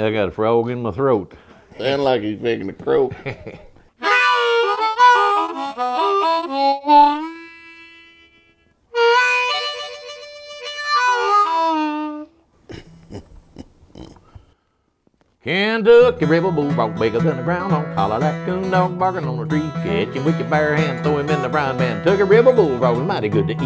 I got a frog in my throat. Sound like he's making a croak. Kentucky rebel bullfrog bigger than the ground hog. Holler that coon dog barking on a tree. Catch him with your bare hands, throw him in the frying pan. Kentucky rebel bullfrog is mighty good to eat.